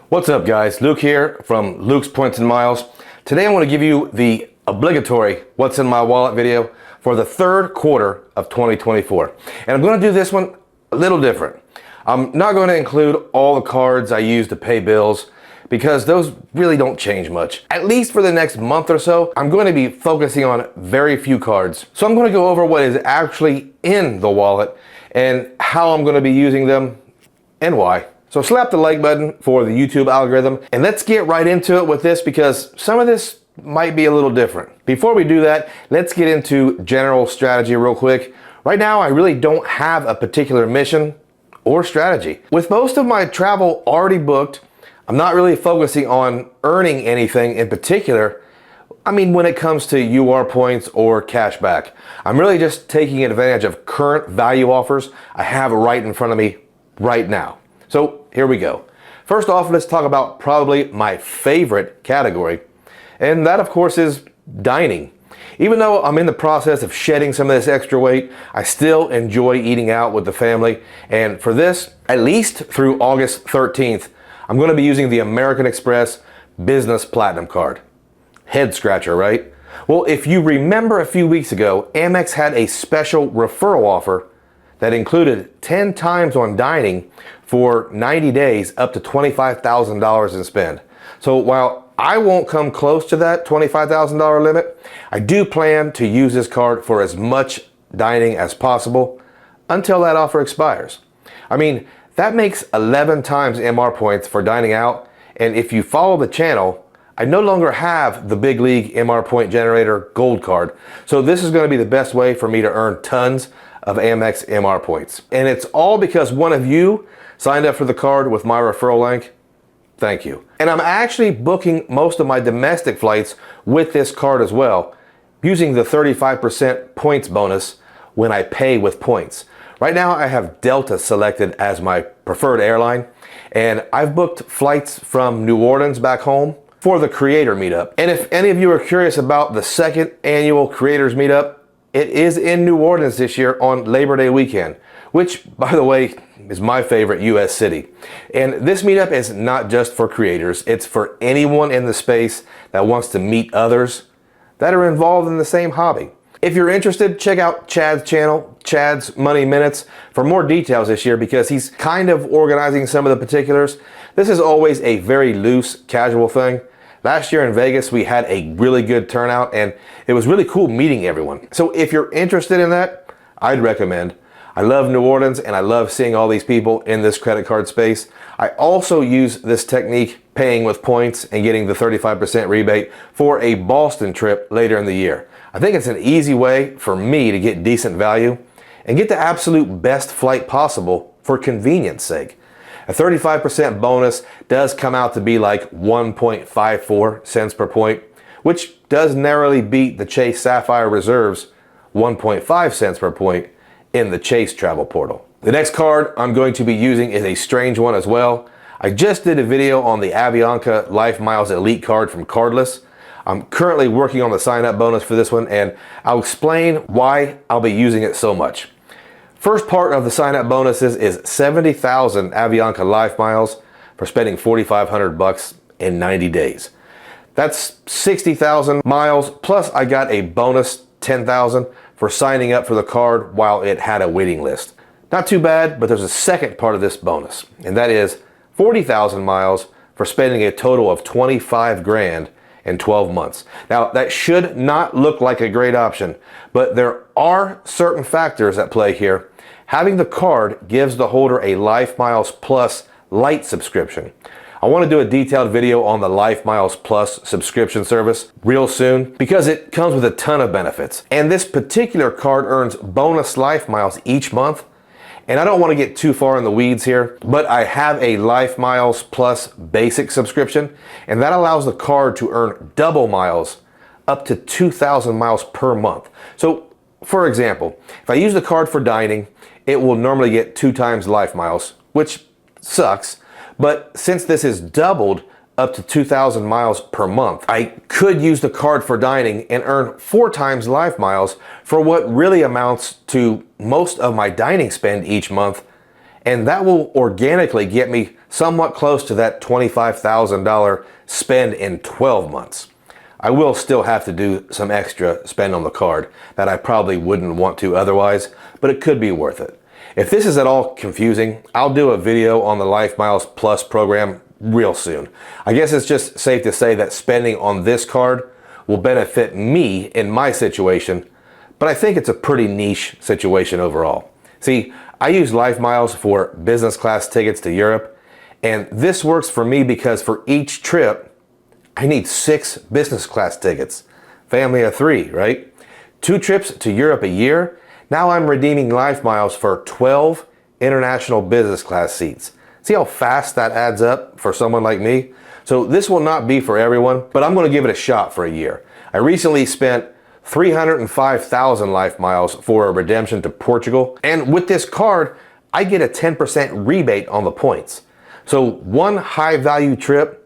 What's up guys, Luke here from Luke's Points and Miles. Today I want to give you the obligatory What's in My Wallet video for the third quarter of 2024. And I'm going to do this one a little different. I'm not going to include all the cards I use to pay bills because those really don't change much. At least for the next month or so, I'm going to be focusing on very few cards. So I'm going to go over what is actually in the wallet and how I'm going to be using them and why. So slap the like button for the YouTube algorithm and let's get right into it with this because some of this might be a little different. Before we do that, let's get into general strategy real quick. Right now, I really don't have a particular mission or strategy. With most of my travel already booked, I'm not really focusing on earning anything in particular. I mean, when it comes to UR points or cash back, I'm really just taking advantage of current value offers I have right in front of me right now. So here we go. First off, let's talk about probably my favorite category. And that of course is dining. Even though I'm in the process of shedding some of this extra weight, I still enjoy eating out with the family. And for this, at least through August 13th, I'm going to be using the American Express Business Platinum card. Head scratcher, right? Well, if you remember a few weeks ago, Amex had a special referral offer that included 10 times on dining for 90 days up to $25,000 in spend. So while I won't come close to that $25,000 limit, I do plan to use this card for as much dining as possible until that offer expires. I mean, that makes 11 times MR points for dining out, and if you follow the channel, I no longer have the Big League MR Point Generator Gold card, so this is going to be the best way for me to earn tons of Amex MR points. And it's all because one of you signed up for the card with my referral link. Thank you. And I'm actually booking most of my domestic flights with this card as well, using the 35% points bonus when I pay with points. Right now I have Delta selected as my preferred airline, and I've booked flights from New Orleans back home for the Creator Meetup. And if any of you are curious about the second annual Creators Meetup, it is in New Orleans this year on Labor Day weekend, which, by the way, is my favorite U.S. city. And this meetup is not just for creators, it's for anyone in the space that wants to meet others that are involved in the same hobby. If you're interested, check out Chad's channel, Chad's Money Minutes, for more details this year because he's kind of organizing some of the particulars. This is always a very loose, casual thing. Last year in Vegas, we had a really good turnout and it was really cool meeting everyone. So if you're interested in that, I'd recommend. I love New Orleans and I love seeing all these people in this credit card space. I also use this technique, paying with points and getting the 35% rebate for a Boston trip later in the year. I think it's an easy way for me to get decent value and get the absolute best flight possible for convenience sake. A 35% bonus does come out to be like 1.54 cents per point, which does narrowly beat the Chase Sapphire Reserve's 1.5 cents per point in the Chase travel portal. The next card I'm going to be using is a strange one as well. I just did a video on the Avianca Lifemiles Elite card from Cardless. I'm currently working on the sign-up bonus for this one, and I'll explain why I'll be using it so much. First part of the sign-up bonuses is 70,000 Avianca Lifemiles for spending 4,500 bucks in 90 days. That's 60,000 miles, plus I got a bonus 10,000 for signing up for the card while it had a waiting list. Not too bad, but there's a second part of this bonus, and that is 40,000 miles for spending a total of 25 grand in 12 months. Now, that should not look like a great option, but there are certain factors at play here. Having the card gives the holder a Lifemiles Plus Lite subscription. I want to do a detailed video on the Lifemiles Plus subscription service real soon because it comes with a ton of benefits. And this particular card earns bonus Lifemiles each month. And I don't want to get too far in the weeds here, but I have a Lifemiles Plus basic subscription, and that allows the card to earn double miles up to 2,000 miles per month. So, for example, if I use the card for dining, it will normally get 2 times Lifemiles, which sucks. But since this is doubled up to 2,000 miles per month, I could use the card for dining and earn 4 times Lifemiles for what really amounts to most of my dining spend each month, and that will organically get me somewhat close to that $25,000 spend in 12 months. I will still have to do some extra spend on the card that I probably wouldn't want to otherwise, but it could be worth it. If this is at all confusing, I'll do a video on the Lifemiles Plus program real soon. I guess it's just safe to say that spending on this card will benefit me in my situation, but I think it's a pretty niche situation overall. See, I use Lifemiles for business class tickets to Europe, and this works for me because for each trip, I need 6 business class tickets. Family of 3, right? 2 trips to Europe a year. Now I'm redeeming Lifemiles for 12 international business class seats. See how fast that adds up for someone like me? So this will not be for everyone, but I'm going to give it a shot for a year. I recently spent 305,000 Lifemiles for a redemption to Portugal, and with this card, I get a 10% rebate on the points. So one high value trip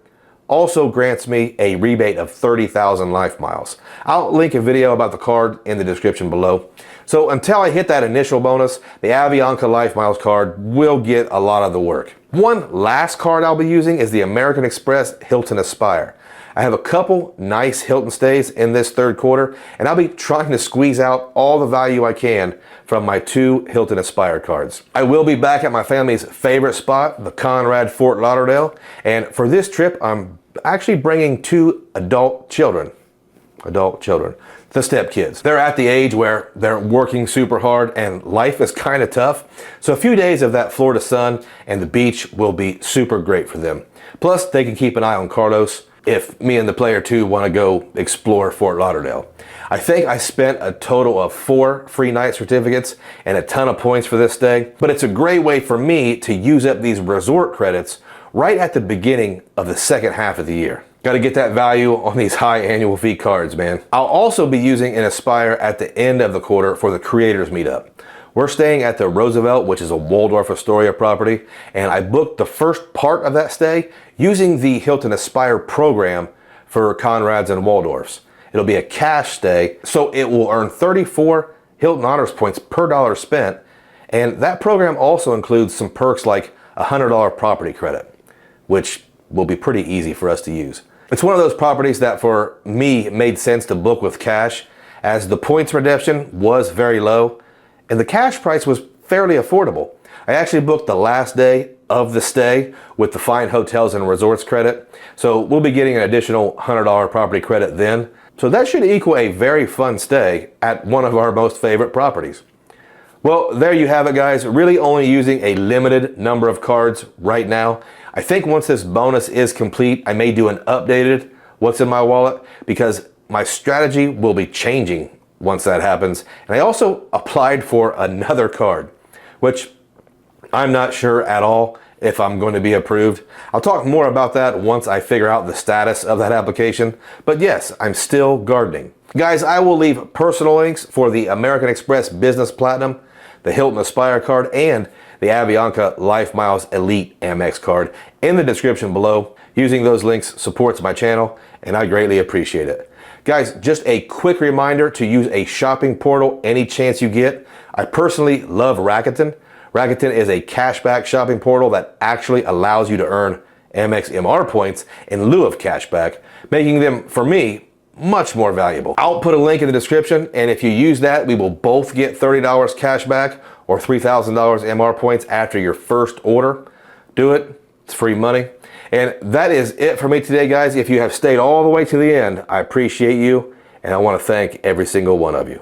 also grants me a rebate of 30,000 Lifemiles. I'll link a video about the card in the description below. So until I hit that initial bonus, the Avianca Lifemiles card will get a lot of the work. One last card I'll be using is the American Express Hilton Aspire. I have a couple nice Hilton stays in this third quarter, and I'll be trying to squeeze out all the value I can from my 2 Hilton Aspire cards. I will be back at my family's favorite spot, the Conrad Fort Lauderdale, and for this trip, I'm actually bringing 2 adult children, the step kids. They're at the age where they're working super hard and life is kind of tough. So a few days of that Florida sun and the beach will be super great for them. Plus, they can keep an eye on Carlos if me and the player 2 want to go explore Fort Lauderdale. I think I spent a total of 4 free night certificates and a ton of points for this stay, but it's a great way for me to use up these resort credits right at the beginning of the second half of the year. Got to get that value on these high annual fee cards, man. I'll also be using an Aspire at the end of the quarter for the creators meetup. We're staying at the Roosevelt, which is a Waldorf Astoria property, and I booked the first part of that stay using the Hilton Aspire program for Conrads and Waldorfs. It'll be a cash stay, so it will earn 34 Hilton Honors points per dollar spent, and that program also includes some perks like a $100 property credit, which will be pretty easy for us to use. It's one of those properties that for me made sense to book with cash, as the points redemption was very low and the cash price was fairly affordable. I actually booked the last day of the stay with the fine hotels and resorts credit, so we'll be getting an additional $100 property credit then. So that should equal a very fun stay at one of our most favorite properties. Well, there you have it, guys. Really only using a limited number of cards right now. I think once this bonus is complete, I may do an updated what's in my wallet, because my strategy will be changing once that happens. And I also applied for another card, which I'm not sure at all if I'm going to be approved. I'll talk more about that once I figure out the status of that application. But yes, I'm still gardening. Guys, I will leave personal links for the American Express Business Platinum, the Hilton Aspire card, and the Avianca Lifemiles Elite Amex card in the description below. Using those links supports my channel, and I greatly appreciate it. Guys, just a quick reminder to use a shopping portal any chance you get. I personally love Rakuten. Rakuten is a cashback shopping portal that actually allows you to earn Amex MR points in lieu of cashback, making them, for me, much more valuable. I'll put a link in the description, and if you use that, we will both get $30 cash back or $3,000 MR points after your first order. Do it. It's free money. And that is it for me today, guys. If you have stayed all the way to the end, I appreciate you, and I want to thank every single one of you.